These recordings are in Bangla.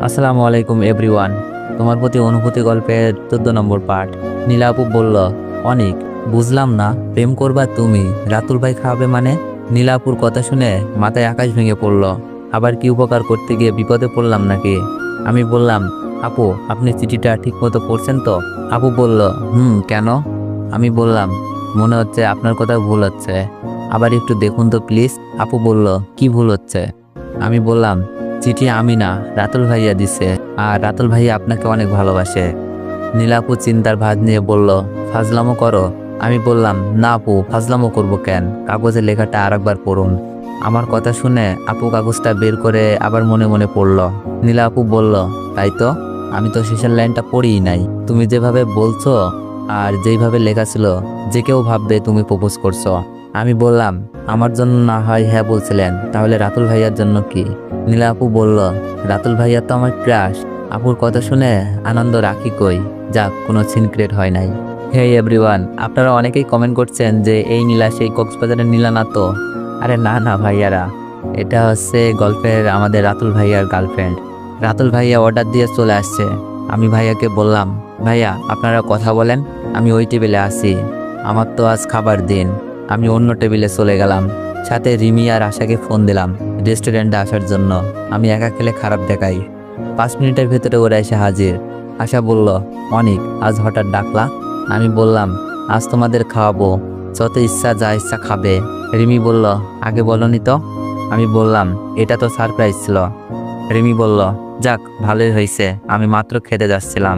আসসালামু আলাইকুম এভরিওয়ান। তোমার প্রতি অনুভূতি গল্পের 14 নম্বর পার্ট। নীলা আপু বলল, অনেক বুঝলাম না, প্রেম করবা তুমি, রাতুল ভাই খাওয়াবে মানে? নীলা আপুর কথা শুনে মাথায় আকাশ ভেঙে পড়ল। আবার কি উপকার করতে গিয়ে বিপদে পড়লাম নাকি? আমি বললাম, আপু আপনি চিঠিটা ঠিক মতো পড়ছেন তো? আপু বলল, কেন? আমি বললাম, মনে হচ্ছে আপনার কথা ভুল হচ্ছে, আবার একটু দেখুন তো প্লিজ। আপু বলল, কি ভুল হচ্ছে? আমি বললাম, চিঠি আমি না, রাতুল ভাইয়া দিছে, আর রাতুল ভাইয়া আপনাকে অনেক ভালোবাসে। নীলাপু চিন্তার ভাঁজ নিয়ে বলল, ফাজলামো করো? আমি বললাম, না আপু, ফাজলামো করবো কেন, কাগজে লেখাটা আরেকবার পড়ুন। আমার কথা শুনে আপু কাগজটা বের করে আবার মনে মনে পড়ল। নীলা আপু বলল, তাই তো, আমি তো শেষের লাইনটা পড়িই নাই। তুমি যেভাবে বলছো আর যেইভাবে লেখা ছিল, যে কেউ ভাববে তুমি প্রপোজ করছো। আমি বললাম, আমার জন্য না হয় হ্যাঁ বলছিলেন, তাহলে রাতুল ভাইয়ার জন্য কি? নীলা আপু বলল, রাতুল ভাইয়া তো আমার ক্রাশ। আপুর কথা শুনে আনন্দ রাখি কই, যাক কোনো সিনক্রেট হয় নাই। হে এভরিওয়ান, আপনারা অনেকেই কমেন্ট করছেন যে এই নীলা সেই কক্সবাজারের নীলা না তো? আরে না না ভাইয়ারা, এটা হচ্ছে গল্পের আমাদের রাতুল ভাইয়ার গার্লফ্রেন্ড। রাতুল ভাইয়া অর্ডার দিয়ে চলে আসছে। আমি ভাইয়াকে বললাম, ভাইয়া আপনারা কথা বলেন, আমি ওই টেবিলে আসি, আমার তো আজ খাবার দিন। আমি অন্য টেবিলে চলে গেলাম। সাথে রিমি আর আশাকে ফোন দিলাম রেস্টুরেন্টে আসার জন্য। আমি একা খেলে খারাপ দেখাই। 5 মিনিটের ভেতরে ওরা এসে হাজির। আশা বলল, অনেক আজ হঠাৎ ডাকলা? আমি বললাম, আজ তোমাদের খাওয়াবো, যত ইচ্ছা যা ইচ্ছা খাবে। রিমি বলল, আগে বলনি তো? আমি বললাম, এটা তো সারপ্রাইজ ছিল। রিমি বলল, যাক ভালোই হয়েছে, আমি মাত্র খেতে যাচ্ছিলাম।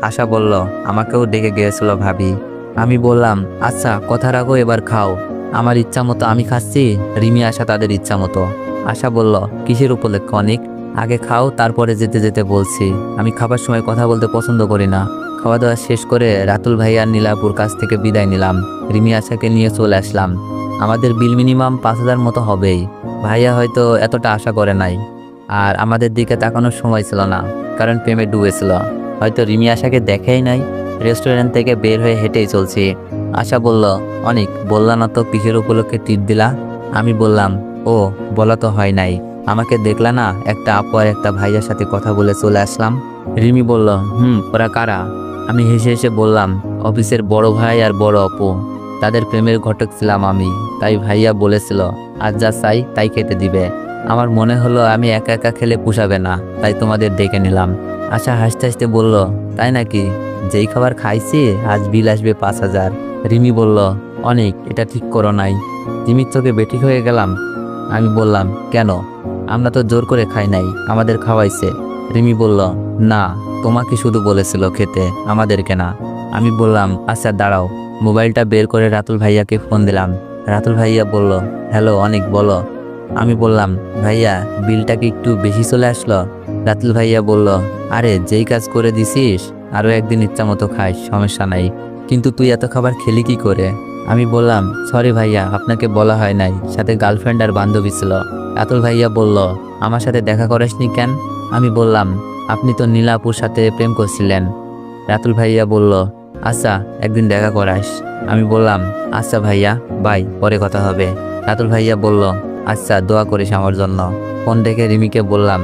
আশা বলল, আমাকেও ডেকে গিয়েছিল ভাবি। আমি বললাম, আচ্ছা কথা রাখো, এবার খাও। আমার ইচ্ছা মতো আমি খাচ্ছি, রিমি আশা তাদের ইচ্ছা মতো। আশা বলল, কিসের উপলক্ষে অনেক? আগে খাও, তারপরে যেতে যেতে বলছি। আমি খাবার সময় কথা বলতে পছন্দ করি না। খাওয়া দাওয়া শেষ করে রাতুল ভাই আর নীলাপুর কাছ থেকে বিদায় নিলাম। রিমি আশাকে নিয়ে চলে আসলাম। আমাদের বিল মিনিমাম 5,000 মতো হবেই। ভাইয়া হয়তো এতটা আশা করে নাই, আর আমাদের দিকে তাকানোর সময় ছিল না, কারণ প্রেমে ডুবেছিল। হয়তো রিমি আশাকে দেখেই নাই। রেস্টুরেন্ট থেকে বের হয়ে হেঁটেই চলছি। আশা বলল, অনেক বললা না তো কিসের উপলক্ষে ট্রিট দিলা? আমি বললাম, ও বলা তো হয় নাই, আমাকে দেখলা না একটা আপু আর একটা ভাইয়ার সাথে কথা বলে চলে আসলাম। রিমি বলল, ওরা কারা? আমি হেসে হেসে বললাম, অফিসের বড় ভাই আর বড় আপু, তাদের প্রেমের ঘটক ছিলাম আমি। তাই ভাইয়া বলেছিল আজ যা চাই তাই খেতে দিবে। আমার মনে হলো আমি একা একা খেলে পুষাবে না, তাই তোমাদের ডেকে নিলাম। আশা হাসতে হাসতে বলল, তাই নাকি? যেই খাবার খাইছি আজ বিল আসবে 5,000। রিমি বলল, অনেক এটা ঠিক করো নাই। রিমির চোখে বেঠিক হয়ে গেলাম। আমি বললাম, কেন? আমরা তো জোর করে খাই নাই, আমাদের খাওয়াইছে। রিমি বলল, না, তোমাকে শুধু বলেছিল খেতে, আমাদেরকে না। আমি বললাম, আচ্ছা দাঁড়াও। মোবাইলটা বের করে রাতুল ভাইয়াকে ফোন দিলাম। রাতুল ভাইয়া বলল, হ্যালো অনেক, বলো। আমি বললাম, ভাইয়া বিলটা কি একটু বেশি চলে আসলো? রাতুল ভাইয়া বলল, আরে যেই কাজ করে দিছিস, আরো একদিন ইচ্ছা মতো খাইস, সমস্যা নাই, কিন্তু তুই এত খাবার খেলি কি করে? আমি বললাম, সরি ভাইয়া, আপনাকে বলা হয় নাই, সাথে গার্লফ্রেন্ড আর বান্ধবী ছিল। রাতুল ভাইয়া বলল, আমার সাথে দেখা করাসনি কেন? আমি বললাম, আপনি তো নীলাপুর সাথে প্রেম করছিলেন। রাতুল ভাইয়া বলল, আচ্ছা একদিন দেখা করাস। আমি বললাম, আচ্ছা ভাইয়া, বাই, পরে কথা হবে। রাতুল ভাইয়া বলল, আচ্ছা দোয়া করিস আমার জন্য। ফোন ডেকে রিমিকে বললাম,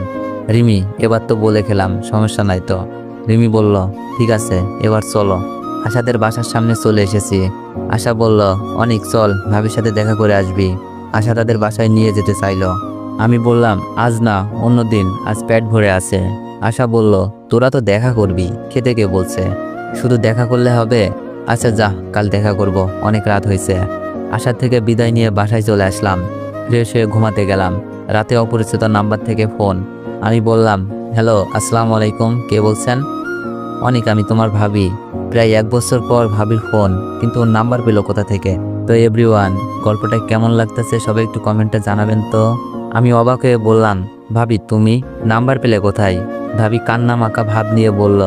রিমি এবার তো বলে খেলাম, সমস্যা নাই তো? রিমি বলল, ঠিক আছে, এবার চলো। আশাদের বাসার সামনে চলে এসেছি। আশা বলল, অনেক চল, ভাবির সাথে দেখা করে আসবি। আশা তাদের বাসায় নিয়ে যেতে চাইলো। আমি বললাম, আজ না, অন্যদিন, আজ পেট ভরে আছে। আশা বলল, তোরা তো দেখা করবি, খেতে কে বলছে? শুধু দেখা করলে হবে? আচ্ছা যা, কাল দেখা করব, অনেক রাত হয়েছে। আশা থেকে বিদায় নিয়ে বাসায় চলে আসলাম। ফ্রেশ হয়ে ঘুমাতে গেলাম। রাতে অপরিচিত নাম্বার থেকে ফোন। আমি বললাম, হ্যালো আসসালামু আলাইকুম, কে বলছেন? অনেক, আমি তোমার ভাবি। প্রায় 1 বছর পর ভাবির ফোন, কিন্তু ওর নাম্বার পেলো কোথা থেকে? তো এভরিওয়ান, গল্পটা কেমন লাগতেছে সবাই একটু কমেন্টে জানাবেন তো। আমি অবাক হয়ে বললাম, ভাবি তুমি নাম্বার পেলে কোথায়? ভাবি কান্না মাখা ভাব নিয়ে বলল,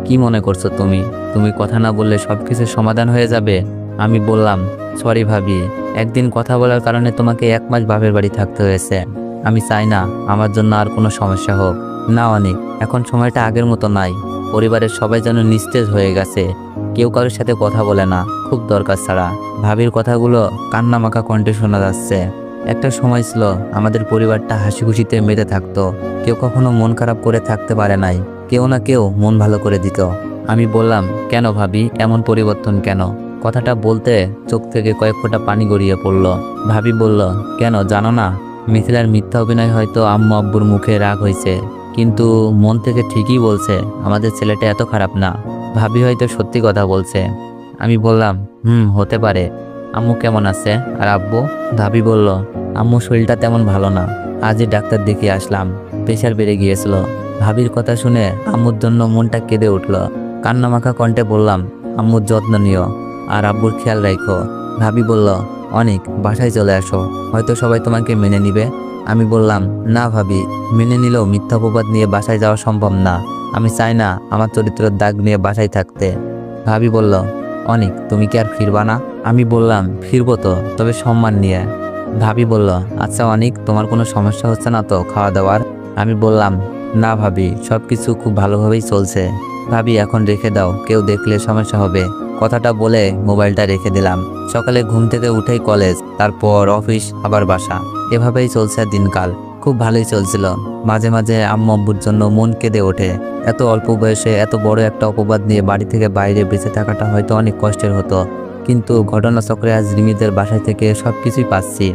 কি মনে করছো তুমি? তুমি কথা না বললে সবকিছুর সমাধান হয়ে যাবে? আমি বললাম, সরি ভাবি, একদিন কথা বলার কারণে তোমাকে 1 মাস বাপের বাড়ি থাকতে হয়েছে। আমি চাই না আমার জন্য আর কোনো সমস্যা হোক। না অনেক, এখন সময়টা আগের মতো নাই। পরিবারের সবাই যেন নিস্তেজ হয়ে গেছে, কেউ কারোর সাথে কথা বলে না, খুব দরকার ছাড়া। ভাবির কথাগুলো কান্নামাখা কণ্ঠে শোনা যাচ্ছে। একটা সময় ছিল আমাদের পরিবারটা হাসি খুশিতে মেতে থাকতো। কেউ কখনো মন খারাপ করে থাকতে পারে নাই, কেউ না কেউ মন ভালো করে দিত। আমি বললাম, কেন ভাবি, এমন পরিবর্তন কেন? কথাটা বলতে চোখ থেকে কয়েক ফোঁটা পানি গড়িয়ে পড়ল। ভাবি বলল, কেন জানো না, মিথিলার মিথ্যা অভিনয় হয়তো আম্মু আব্বুর মুখে রাগ হয়েছে, কিন্তু মন থেকে ঠিকই বলছে আমাদের ছেলেটা এত খারাপ না। ভাবি হয়তো সত্যি কথা বলছে। আমি বললাম, হতে পারে। আম্মু কেমন আছে আর আব্বু? ভাবি বলল, আম্মু শরীরটা তেমন ভালো না, আজই ডাক্তার দেখিয়ে আসলাম, প্রেশার বেড়ে গিয়েছিল। ভাবির কথা শুনে আম্মুর জন্য মনটা কেঁদে উঠল। কান্নামাখা কণ্ঠে বললাম, আম্মুর যত্ন নিও আর আব্বুর খেয়াল রাখো। ভাবি বলল, অনেক বাসায় চলে আসো, হয়তো সবাই তোমাকে মেনে নিবে। আমি বললাম, না ভাবি, মেনে নিলেও মিথ্যা অপবাদ নিয়ে বাসায় যাওয়া সম্ভব না। আমি চাই না আমার চরিত্রের দাগ নিয়ে বাসায় থাকতে। ভাবি বলল, অনেক তুমি কি আর ফিরবা না? আমি বললাম, ফিরবো তো, তবে সম্মান নিয়ে। ভাবি বলল, আচ্ছা অনেক, তোমার কোনো সমস্যা হচ্ছে না তো খাওয়া দাওয়ার? আমি বললাম, না ভাবি, সব কিছু খুব ভালোভাবেই চলছে। ভাবি, এখন রেখে দাও, কেউ দেখলে সমস্যা হবে। কথাটা বলে মোবাইলটা রেখে দিলাম। সকালে ঘুম থেকে উঠেই কলেজ, তারপর অফিস, আবার বাসা, এভাবেই চলছে দিনকাল। খুব ভালোই চলছিল। মাঝে মাঝে আম্মু আব্বুর জন্য মন কেঁদে ওঠে। এত অল্প বয়সে এত বড় একটা অপবাদ নিয়ে বাড়ি থেকে বাইরে বেঁচে থাকাটা হয়তো অনেক কষ্টের হতো, কিন্তু ঘটনাচক্রে আজ রিমিদের বাসায় থেকে সবকিছুই পাচ্ছি।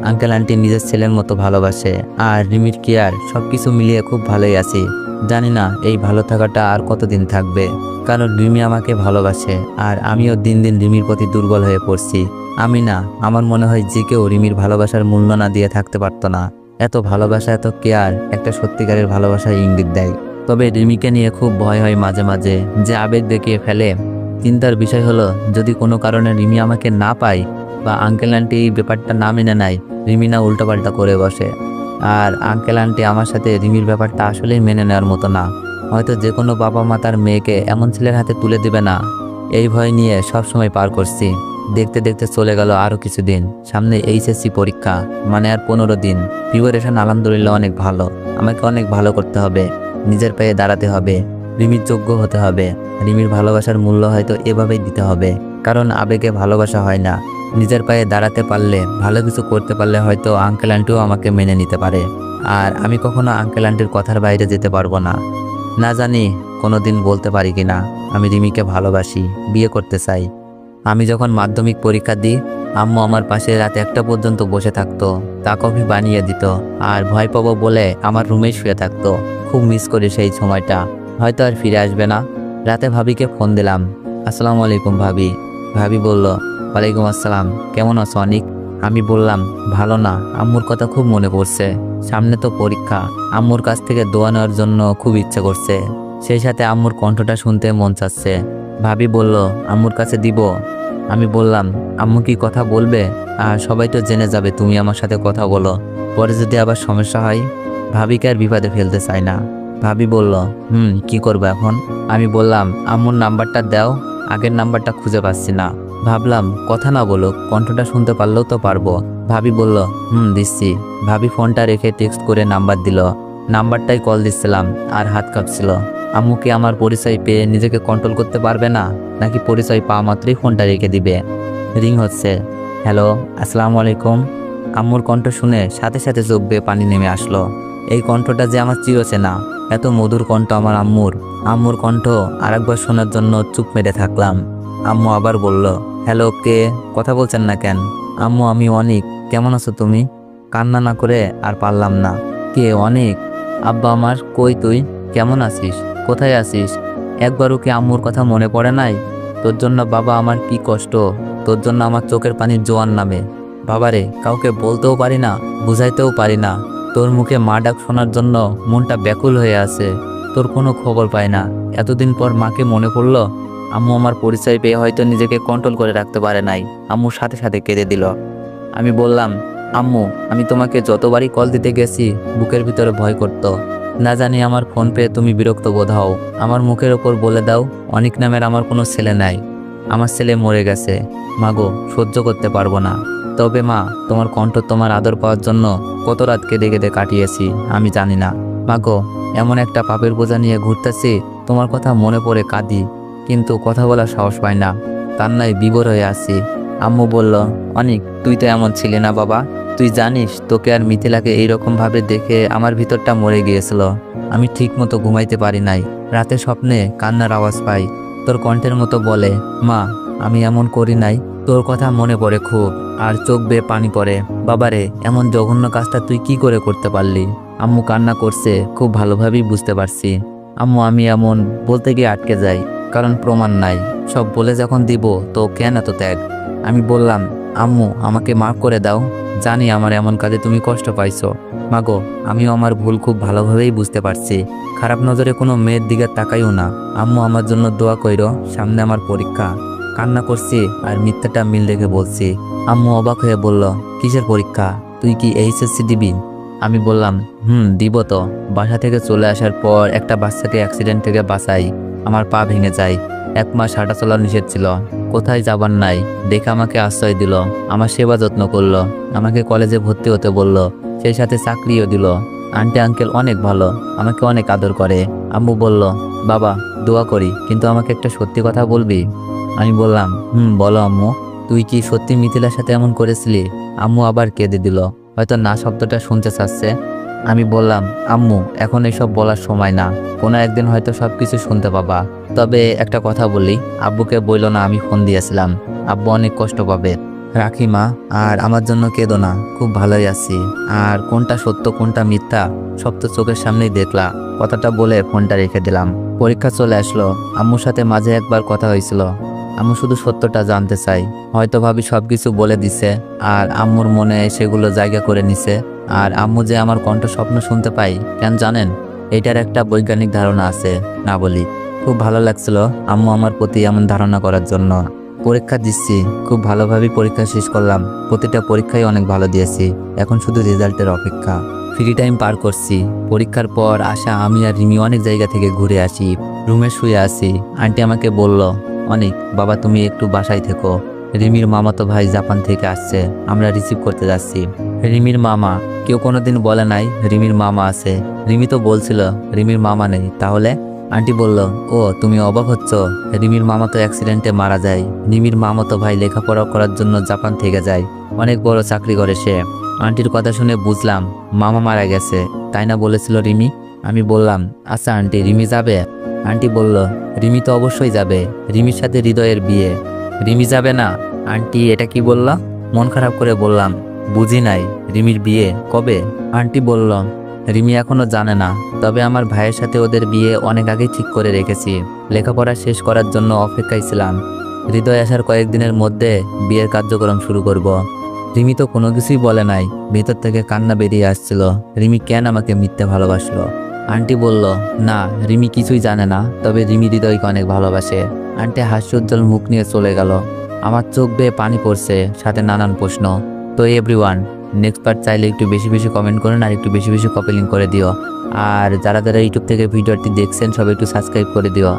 আঙ্কেল আন্টি নিজের ছেলের মতো ভালোবাসে, আর রিমির কেয়ার, সবকিছু মিলিয়ে খুব ভালোই আছি। জানি না এই ভালো থাকাটা আর কতদিন থাকবে, কারণ রিমি আমাকে ভালোবাসে, আর আমিও দিন দিন রিমির প্রতি দুর্বল হয়ে পড়ছি। আমি না, আমার মনে হয় যে কেউ রিমির ভালোবাসার মূল্য না দিয়ে থাকতে পারতো না। এত ভালোবাসা, এত কেয়ার একটা সত্যিকারের ভালোবাসার ইঙ্গিত দেয়। তবে রিমিকে নিয়ে খুব ভয় হয় মাঝে মাঝে, যে আবেগ দেখিয়ে ফেলে। চিন্তার বিষয় হলো, যদি কোনো কারণে রিমি আমাকে না পায় বা আঙ্কেল আন্টি এই ব্যাপারটা না মেনে নেয়, রিমি না উল্টোপাল্টা করে বসে। আর আঙ্কেল আন্টি আমার সাথে রিমির ব্যাপারটা আসলেই মেনে নেওয়ার মতো না। হয়তো যে কোনো বাবা মা তার মেয়েকে এমন ছেলের হাতে তুলে দেবে না, এই ভয় নিয়ে সব সময় পার করছি। দেখতে দেখতে চলে গেল আরও কিছুদিন। সামনে এইচএসসি পরীক্ষা, মানে আর 15 দিন। প্রিপারেশন আলহামদুলিল্লাহ অনেক ভালো। আমাকে অনেক ভালো করতে হবে, নিজের পায়ে দাঁড়াতে হবে, রিমির যোগ্য হতে হবে। রিমির ভালোবাসার মূল্য হয়তো এভাবেই দিতে হবে, কারণ আবেগে ভালোবাসা হয় না। নিজের পায়ে দাঁড়াতে পারলে, ভালো কিছু করতে পারলে হয়তো আঙ্কেল আন্টিও আমাকে মেনে নিতে পারে। আর আমি কখনো আঙ্কেল আন্টির কথার বাইরে যেতে পারবো না। না জানি কোনোদিন বলতে পারি কিনা আমি রিমিকে ভালোবাসি, বিয়ে করতে চাই। আমি যখন মাধ্যমিক পরীক্ষা দিই, আম্মু আমার পাশে রাত 1টা পর্যন্ত বসে থাকতো, চা কফি বানিয়ে দিত, আর ভয় পাবো বলে আমার রুমেই শুয়ে থাকতো। খুব মিস করি সেই সময়টা, হয়তো আর ফিরে আসবে না। রাতে ভাবিকে ফোন দিলাম, আসসালামু আলাইকুম ভাবি। ভাবি বলল, ওয়ালাইকুম আসসালাম, কেমন আছো অনিক? আমি বললাম, ভালো না, আম্মুর কথা খুব মনে পড়ছে। সামনে তো পরীক্ষা, আম্মুর কাছ থেকে দোয়া নেওয়ার জন্য খুব ইচ্ছে করছে, সেই সাথে আম্মুর কণ্ঠটা শুনতে মন চাচ্ছে। ভাবি বলল, আম্মুর কাছে দিব? আমি বললাম, আম্মু কি কথা বলবে? আর সবাই তো জেনে যাবে তুমি আমার সাথে কথা বলো, পরে যদি আবার সমস্যা হয়। ভাবিকে আর বিপদে ফেলতে চাই না। ভাবি বলল, কি করবো এখন? আমি বললাম, আম্মুর নাম্বারটা দাও, আগের নাম্বারটা খুঁজে পাচ্ছি না। ভাবলাম কথা না বলুক, কণ্ঠটা শুনতে পারলেও তো পারবো। ভাবি বলল, দিচ্ছি। ভাবি ফোনটা রেখে টেক্সট করে নাম্বার দিল। নাম্বারটাই কল দিচ্ছিলাম আর হাত কাঁপছিল। আম্মু কি আমার পরিচয় পেয়ে নিজেকে কন্ট্রোল করতে পারবে না, নাকি পরিচয় পাওয়া মাত্রই ফোনটা রেখে দিবে? রিং হচ্ছে। হ্যালো, আসসালামু আলাইকুম। আম্মুর কণ্ঠ শুনে সাথে সাথে চোখ বেয়ে পানি নেমে আসলো। এই কণ্ঠটা যে আমার চিরচেনা, এত মধুর কণ্ঠ আমার আম্মুর। আম্মুর কণ্ঠ আরেকবার শোনার জন্য চুপ মেরে থাকলাম। আম্মু আবার বলল, হ্যালো, কে? কথা বলছেন না কেন? আম্মু, আমি অনিক, কেমন আছো তুমি? কান্না না করে আর পারলাম না। কে অনিক? আব্বা আমার, কই তুই? কেমন আছিস? কোথায় আছিস? একবারও কি আম্মুর কথা মনে পড়ে নাই? তোর জন্য বাবা আমার কি কষ্ট, তোর জন্য আমার চোখের পানির জোয়ার নামে। বাবারে কাউকে বলতেও পারি না, বুঝাইতেও পারি না। তোর মুখে মা ডাক শোনার জন্য মনটা ব্যাকুল হয়ে আছে। তোর কোনো খবর পাই না। এতদিন পর মাকে মনে পড়লো। আম্মু আমার পরিচয় পেয়ে হয়তো নিজেকে কন্ট্রোল করে রাখতে পারে নাই, আম্মুর সাথে সাথে কেঁদে দিল। আমি বললাম, আম্মু, আমি তোমাকে যতবারই কল দিতে গেছি বুকের ভিতরে ভয় করতো। না জানি আমার ফোন পেয়ে তুমি বিরক্ত বোধ হও। আমার মুখের ওপর বলে দাও, অনিক নামের আমার কোনো ছেলে নাই। আমার ছেলে মরে গেছে। মাগো, সহ্য করতে পারবো না। তবে মা, তোমার কণ্ঠ, তোমার আদর পাওয়ার জন্য কত রাত কেঁদে কেঁদে কাটিয়েছি আমি জানি না। মাগো, এমন একটা পাপের বোঝা নিয়ে ঘুরতেছি, তোমার কথা মনে পড়ে কাঁদি, কিন্তু কথা বলার সাহস পাই না। কান্নায় বিভোর হয়ে আছি। আম্মু বলল, অনিক, তুই তো এমন ছিলি না বাবা, তুই জানিস তোকে আর মিথিলাকে এইরকম ভাবে দেখে আমার ভিতরটা মরে গিয়েছিল। আমি ঠিক মতো ঘুমাইতে পারি নাই। রাতে স্বপ্নে কান্নার আওয়াজ পাই। তোর কণ্ঠের মতো বলে, মা আমি এমন করি নাই। তোর কথা মনে পড়ে খুব, আর চোখ বেয়ে পানি পড়ে। বাবারে, এমন জঘন্য কাজটা তুই কি করে করতে পারলি? আম্মু কান্না করছে, খুব ভালোভাবেই বুঝতে পারছি। আম্মু আমি এমন বলতে গিয়ে আটকে যাই, কারণ প্রমাণ নাই। সব বলে যখন দিব তো কেন এত ত্যাগ? আমি বললাম, আম্মু আমাকে মাফ করে দাও। জানি আমার এমন কাজে তুমি কষ্ট পাইছো। মাগো, আমিও আমার ভুল খুব ভালোভাবেই বুঝতে পারছি। খারাপ নজরে কোনো মেয়ের দিকে তাকাইও না। আম্মু আমার জন্য দোয়া কইরো, সামনে আমার পরীক্ষা। কান্না করছি আর মিথ্যাটা মিল রেখে বলছি। আম্মু অবাক হয়ে বলল, কিসের পরীক্ষা? তুই কি এইচএসসি দিবি? আমি বললাম, দিব তো। বাসা থেকে চলে আসার পর একটা বাচ্চাকে অ্যাক্সিডেন্ট থেকে বাঁচাই। আমার পা ভেঙে যায়। 1 মাস হাঁটা চলা নিষেধ ছিল। কোথায় যাবার নাই, দেখে আমাকে আশ্রয় দিল। আমার সেবা যত্ন করলো। আমাকে কলেজে ভর্তি হতে বলল। সেই সাথে চাকরিও দিল। আন্টি আঙ্কেল অনেক ভালো, আমাকে অনেক আদর করে। আম্মু বলল, বাবা দোয়া করি, কিন্তু আমাকে একটা সত্যি কথা বলবি? আমি বললাম, বলো আম্মু। তুই কি সত্যি মিথিলার সাথে এমন করেছিলি? আম্মু আবার কেঁদে দিল, হয়তো না শব্দটা শুনতে চাচ্ছে। আমি বললাম, আম্মু এখন এসব বলার সময় না। কোনো একদিন হয়তো সবকিছু শুনতে পাবা। তবে একটা কথা বলি, আব্বুকে বইল না আমি ফোন দিয়েছিলাম। আব্বু অনেক কষ্ট পাবে। রাখি মা, আর আমার জন্য কেঁদো না। খুব ভালোই আছি। আর কোনটা সত্য কোনটা মিথ্যা সব তো চোখের সামনেই দেখলা। কথাটা বলে ফোনটা রেখে দিলাম। পরীক্ষা চলে আসলো। আম্মুর সাথে মাঝে একবার কথা হয়েছিল। আম্মু শুধু সত্যটা জানতে চাই। হয়তো ভাবি সবকিছু বলে দিছে, আর আম্মুর মনে সেগুলো জায়গা করে নিছে। আর আম্মু যে আমার কণ্ঠ স্বপ্ন শুনতে পাই, কেন জানেন? এটার একটা বৈজ্ঞানিক ধারণা আছে, না বলি। খুব ভালো লাগছিল আম্মু আমার প্রতি এমন ধারণা করার জন্য। পরীক্ষা দিচ্ছি, খুব ভালোভাবেই পরীক্ষা শেষ করলাম। প্রতিটা পরীক্ষায় অনেক ভালো দিয়েছি। এখন শুধু রেজাল্টের অপেক্ষা। ফ্রি টাইম পার করছি। পরীক্ষার পর আসা আমি আর রিমি অনেক জায়গা থেকে ঘুরে আসি। রুমে শুয়ে আছি। আন্টি আমাকে বলল, অনেক বাবা তুমি একটু বাসায় থেকো। রিমির মামাতো ভাই জাপান থেকে আসছে, আমরা রিসিভ করতে যাচ্ছি। রিমির মামা? কেউ কোনোদিন বলে নাই রিমির মামা আছে। রিমি তো বলছিল রিমির মামা নেই। তাহলে? আন্টি বলল, ও তুমি অবাক হচ্ছ? রিমির মামা তো অ্যাক্সিডেন্টে মারা যায়। রিমির মামাতো ভাই লেখাপড়া করার জন্য জাপান থেকে যায়। অনেক বড় চাকরি করে সে। আন্টির কথা শুনে বুঝলাম মামা মারা গেছে, তাই না বলেছিল রিমি? আমি বললাম, আচ্ছা আন্টি রিমি যাবে? আন্টি বলল, রিমি তো অবশ্যই যাবে। রিমির সাথে হৃদয়ের বিয়ে। রিমি যাবে না? আন্টি এটা কি বললা? মন খারাপ করে বললাম, বুঝি নাই। রিমির বিয়ে কবে? আন্টি বলল, রিমি এখনো জানে না। তবে আমার ভাইয়ের সাথে ওদের বিয়ে অনেক আগেই ঠিক করে রেখেছি। লেখাপড়া শেষ করার জন্য অপেক্ষায় ছিলাম। হৃদয় আসার কয়েকদিনের মধ্যে বিয়ের কার্যক্রম শুরু করব। রিমি তো কোনো কিছুই বলে নাই। ভেতর থেকে কান্না বেরিয়ে আসছিল। রিমি কেন আমাকে মিথ্যে ভালোবাসলো? আন্টি বলল, না রিমি কিছুই জানে না, তবে রিমি হৃদয়কে অনেক ভালোবাসে। আন্টি হাস্যোজ্জ্বল মুখ নিয়ে চলে গেল। আমার চোখ বেয়ে পানি পড়ছে, সাথে নানান প্রশ্ন। তো এভরিওয়ান, নেক্সট পার্ট চাইলে একটু বেশি বেশি কমেন্ট করেন, আর একটু বেশি বেশি কপি লিঙ্ক করে দিও। আর যারা যারা ইউটিউব থেকে ভিডিওটি দেখছেন সবাই একটু সাবস্ক্রাইব করে দিও।